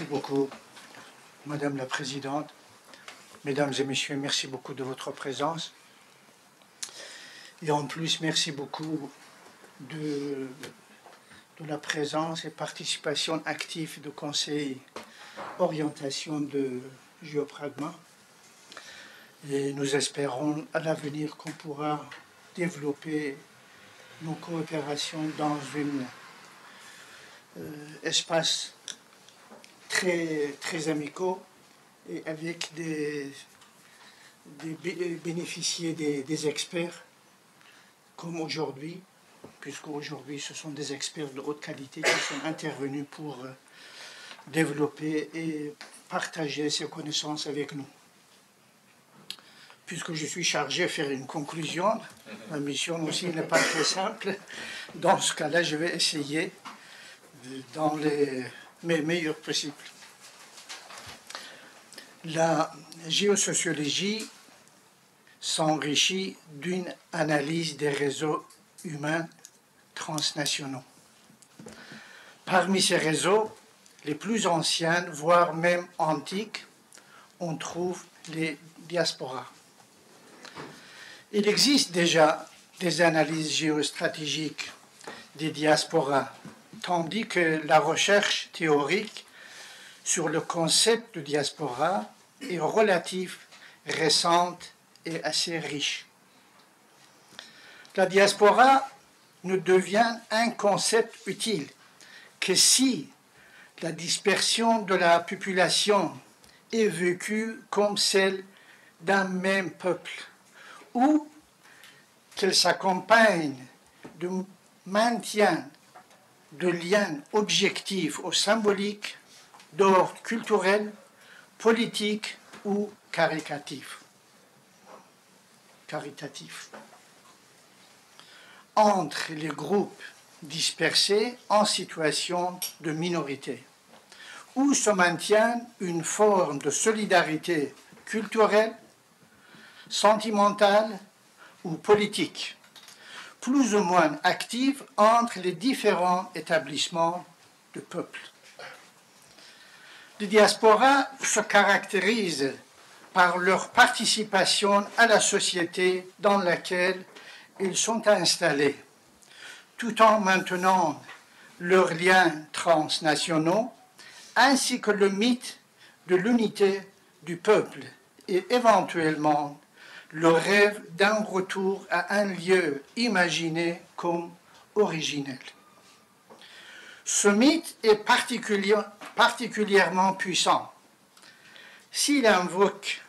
beaucoup, Madame la Présidente. Mesdames et Messieurs, merci beaucoup de votre présence. Et en plus, merci beaucoup de la présence et participation active du Conseil orientation de Géopragma. Et nous espérons à l'avenir qu'on pourra développer nos coopérations dans un espace très amicaux et avec bénéficier des experts comme aujourd'hui, puisqu'aujourd'hui ce sont des experts de haute qualité qui sont intervenus pour développer et partager ces connaissances avec nous. Puisque je suis chargé de faire une conclusion, ma mission aussi n'est pas très simple. Dans ce cas-là, je vais essayer dans les meilleurs possibles. La géosociologie s'enrichit d'une analyse des réseaux humains transnationaux. Parmi ces réseaux, les plus anciens, voire même antiques, on trouve les diasporas. Il existe déjà des analyses géostratégiques des diasporas, tandis que la recherche théorique sur le concept de diaspora est relativement récente et assez riche. La diaspora ne devient un concept utile que si la dispersion de la population est vécue comme celle d'un même peuple, ou qu'elle s'accompagne de maintien de liens objectifs ou symboliques d'ordre culturel, politique ou caritatif entre les groupes dispersés en situation de minorité, où se maintient une forme de solidarité culturelle, sentimentale ou politique, plus ou moins active entre les différents établissements du peuple. Les diasporas se caractérisent par leur participation à la société dans laquelle ils sont installés, tout en maintenant leurs liens transnationaux, ainsi que le mythe de l'unité du peuple et éventuellement le rêve d'un retour à un lieu imaginé comme originel. Ce mythe est particulièrement puissant s'il invoque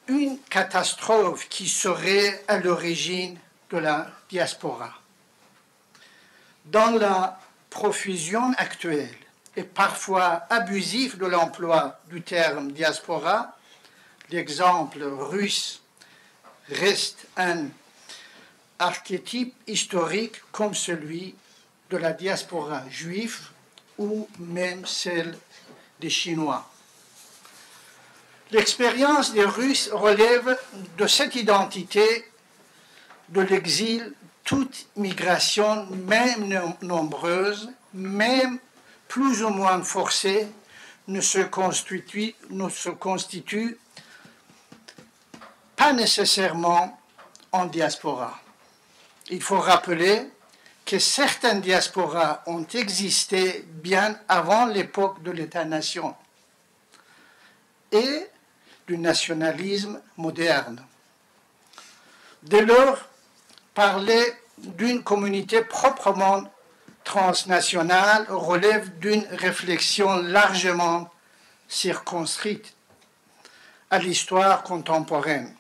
une catastrophe qui serait à l'origine de la diaspora. Dans la profusion actuelle et parfois abusive de l'emploi du terme diaspora, l'exemple russe reste un archétype historique comme celui de la diaspora juive ou même celle des Chinois. L'expérience des Russes relève de cette identité de l'exil. Toute migration, même nombreuse, même plus ou moins forcée, ne se constitue pas nécessairement en diaspora. Il faut rappeler que certaines diasporas ont existé bien avant l'époque de l'État-nation et du nationalisme moderne. Dès lors, parler d'une communauté proprement transnationale relève d'une réflexion largement circonscrite à l'histoire contemporaine.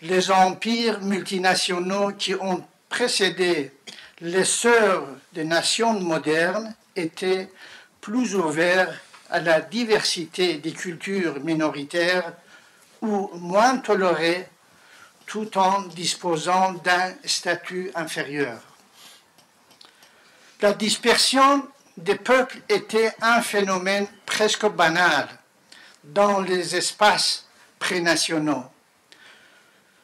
Les empires multinationaux qui ont précédé l'essor des nations modernes étaient plus ouverts à la diversité des cultures minoritaires ou moins tolérés, tout en disposant d'un statut inférieur. La dispersion des peuples était un phénomène presque banal dans les espaces prénationaux.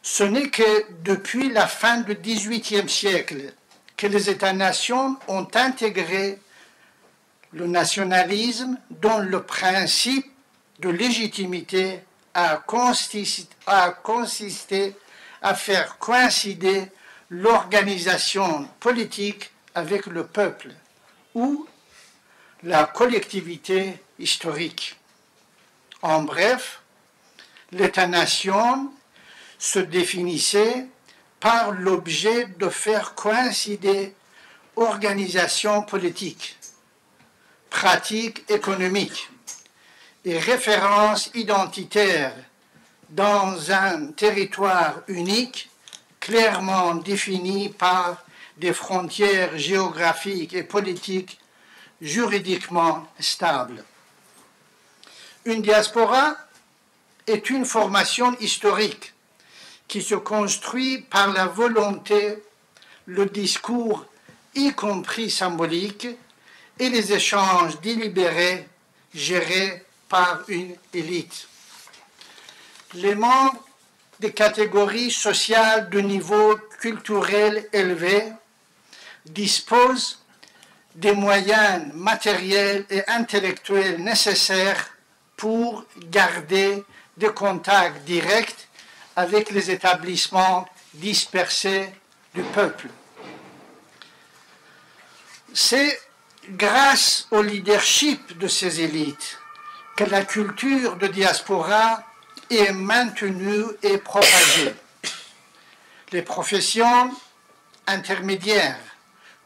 Ce n'est que depuis la fin du XVIIIe siècle que les États-nations ont intégré le nationalisme dont le principe de légitimité a consisté à faire coïncider l'organisation politique avec le peuple ou la collectivité historique. En bref, l'État-nation se définissait par l'objet de faire coïncider organisation politique, pratique économique et références identitaires dans un territoire unique clairement défini par des frontières géographiques et politiques juridiquement stables. Une diaspora est une formation historique qui se construit par la volonté, le discours, y compris symbolique, et les échanges délibérés gérés par une élite. Les membres des catégories sociales de niveau culturel élevé disposent des moyens matériels et intellectuels nécessaires pour garder des contacts directs avec les établissements dispersés du peuple. C'est grâce au leadership de ces élites que la culture de diaspora est maintenue et propagée. Les professions intermédiaires,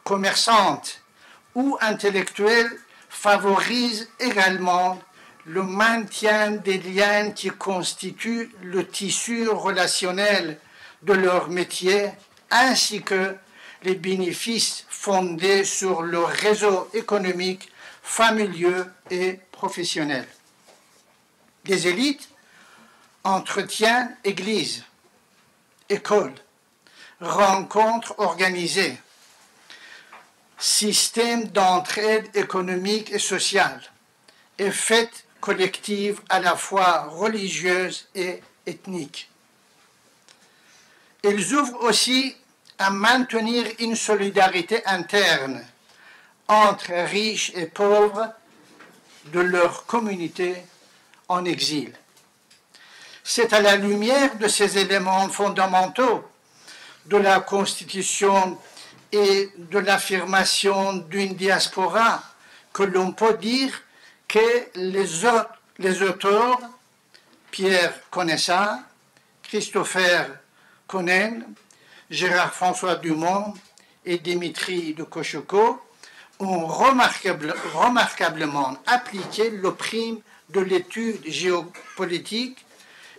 commerçantes ou intellectuelles favorisent également le maintien des liens qui constituent le tissu relationnel de leur métier, ainsi que les bénéfices fondés sur le réseau économique, familial et professionnel. Des élites entretiennent églises, écoles, rencontres organisées, systèmes d'entraide économique et sociale, et fêtes collectives à la fois religieuses et ethniques. Ils ouvrent aussi à maintenir une solidarité interne entre riches et pauvres de leur communauté en exil. C'est à la lumière de ces éléments fondamentaux de la Constitution et de l'affirmation d'une diaspora que l'on peut dire que les auteurs, Pierre Conessa, Christopher Conen, Gérard-François Dumont et Dimitri de Cocheco, ont remarquablement appliqué le prime de l'étude géopolitique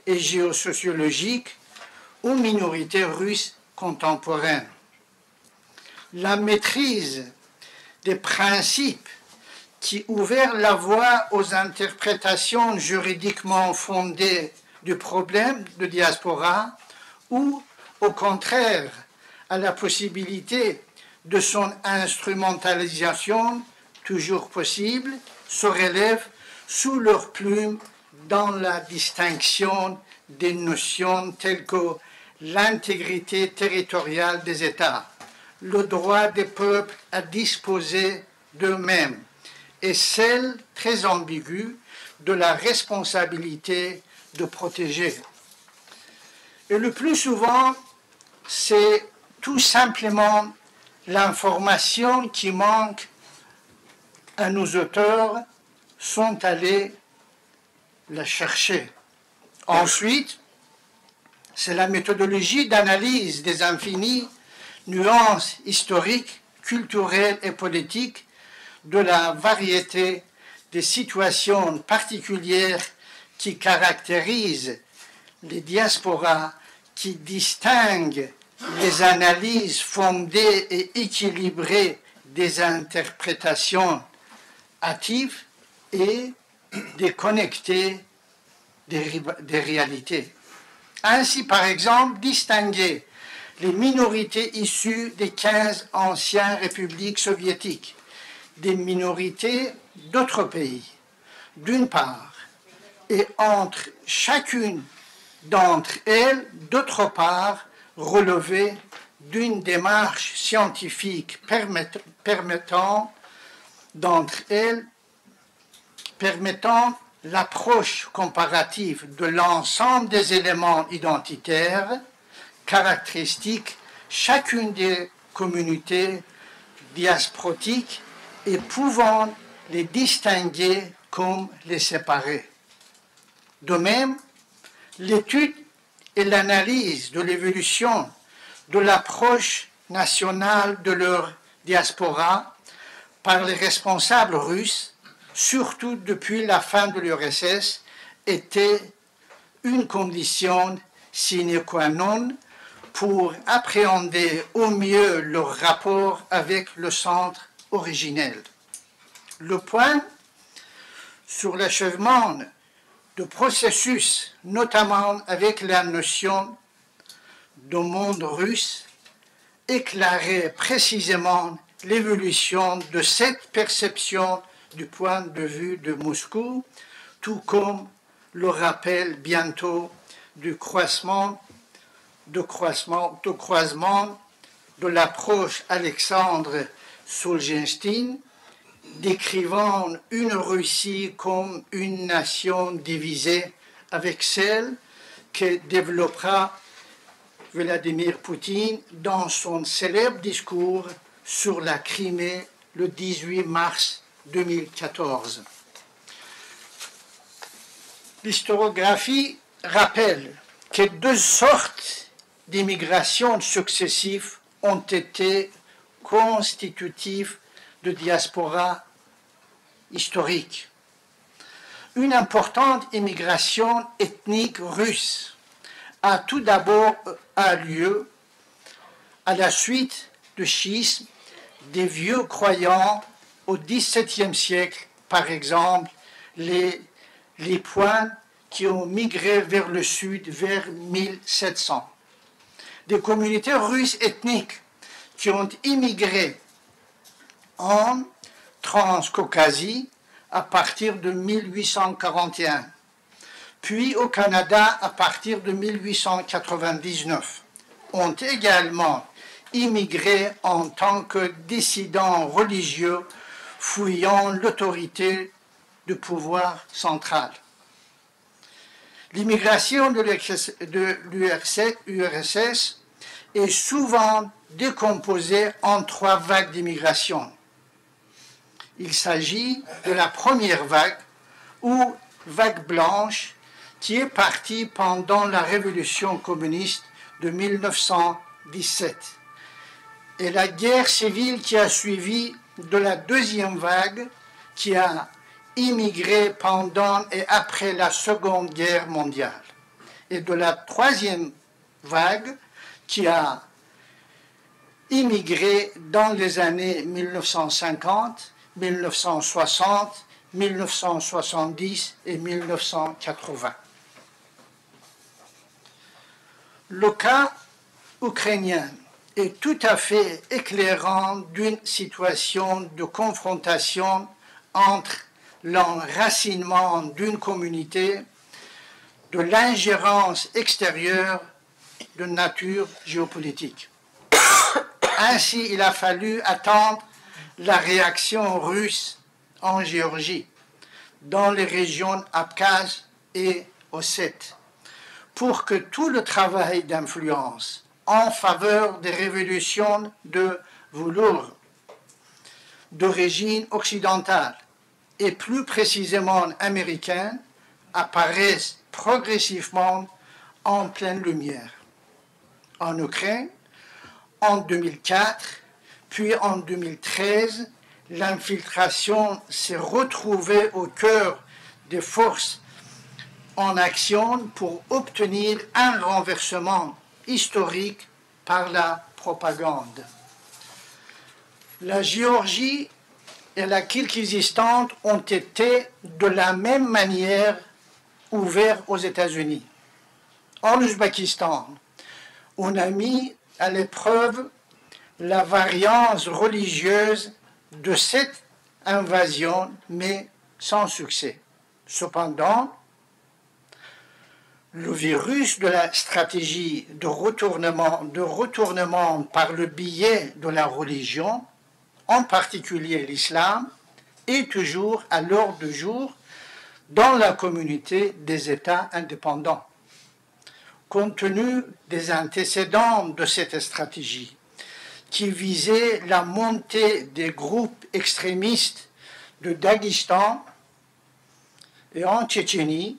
et géosociologique aux minorités russes contemporaines. La maîtrise des principes qui ouvert la voie aux interprétations juridiquement fondées du problème de diaspora ou, au contraire, à la possibilité de son instrumentalisation toujours possible, se relèvent sous leur plume dans la distinction des notions telles que l'intégrité territoriale des États, le droit des peuples à disposer d'eux-mêmes et celle très ambiguë de la responsabilité de protéger. Et le plus souvent, c'est tout simplement l'information qui manque à nos auteurs sont allés la chercher. Ensuite, c'est la méthodologie d'analyse des infinies nuances historiques, culturelles et politiques de la variété des situations particulières qui caractérisent les diasporas, qui distinguent les analyses fondées et équilibrées des interprétations hâtives et déconnectées des réalités. Ainsi, par exemple, distinguer les minorités issues des 15 anciennes républiques soviétiques, des minorités d'autres pays, d'une part, et entre chacune d'entre elles, d'autre part, relever d'une démarche scientifique permettant d'entre elles permettant l'approche comparative de l'ensemble des éléments identitaires caractéristiques chacune des communautés diasporiques et pouvant les distinguer comme les séparer. De même, l'étude et l'analyse de l'évolution de l'approche nationale de leur diaspora par les responsables russes, surtout depuis la fin de l'URSS, était une condition sine qua non pour appréhender au mieux leur rapport avec le centre originel. Le point sur l'achèvement de processus, notamment avec la notion de monde russe, éclairait précisément l'évolution de cette perception du point de vue de Moscou, tout comme le rappel bientôt du croisement de l'approche Alexandre Solzhenitsyn, décrivant une Russie comme une nation divisée avec celle que développera Vladimir Poutine dans son célèbre discours sur la Crimée le 18 mars 2014. L'historiographie rappelle que deux sortes d'immigration successives ont été constitutives de diaspora historique. Une importante immigration ethnique russe a tout d'abord lieu à la suite du schisme des vieux croyants au XVIIe siècle, par exemple les Lituaniens qui ont migré vers le sud vers 1700. Des communautés russes ethniques qui ont immigré en Transcaucasie à partir de 1841, puis au Canada à partir de 1899, ont également immigré en tant que dissidents religieux fuyant l'autorité du pouvoir central. L'immigration de l'URSS est souvent décomposée en trois vagues d'immigration. Il s'agit de la première vague, ou vague blanche, qui est partie pendant la révolution communiste de 1917, et la guerre civile qui a suivi, de la deuxième vague qui a immigré pendant et après la Seconde Guerre mondiale, et de la troisième vague qui a immigré dans les années 1950, 1960, 1970 et 1980. Le cas ukrainien est tout à fait éclairant d'une situation de confrontation entre l'enracinement d'une communauté, de l'ingérence extérieure de nature géopolitique. Ainsi, il a fallu attendre la réaction russe en Géorgie, dans les régions abkhazes et ossètes, pour que tout le travail d'influence en faveur des révolutions de velours d'origine occidentale et plus précisément américaine apparaissent progressivement en pleine lumière. En Ukraine, en 2004, puis en 2013, l'infiltration s'est retrouvée au cœur des forces en action pour obtenir un renversement historique par la propagande. La Géorgie et la Kirghizistan ont été de la même manière ouverts aux États-Unis. En Ouzbékistan, on a mis à l'épreuve la variance religieuse de cette invasion, mais sans succès. Cependant, le virus de la stratégie de retournement par le biais de la religion, en particulier l'islam, est toujours à l'ordre du jour dans la communauté des États indépendants. Compte tenu des antécédents de cette stratégie, qui visait la montée des groupes extrémistes de Daghestan et en Tchétchénie,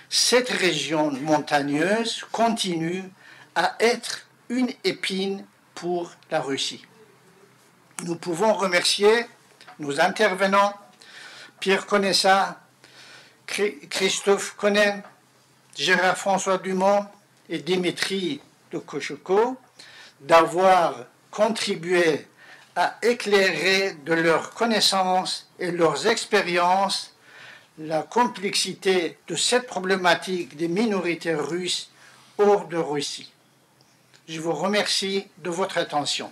cette région montagneuse continue à être une épine pour la Russie. Nous pouvons remercier nos intervenants, Pierre Conessa, Christophe Konen, Gérard-François Dumont et Dimitri de Kochoko, d'avoir contribué à éclairer de leurs connaissances et leurs expériences la complexité de cette problématique des minorités russes hors de Russie. Je vous remercie de votre attention.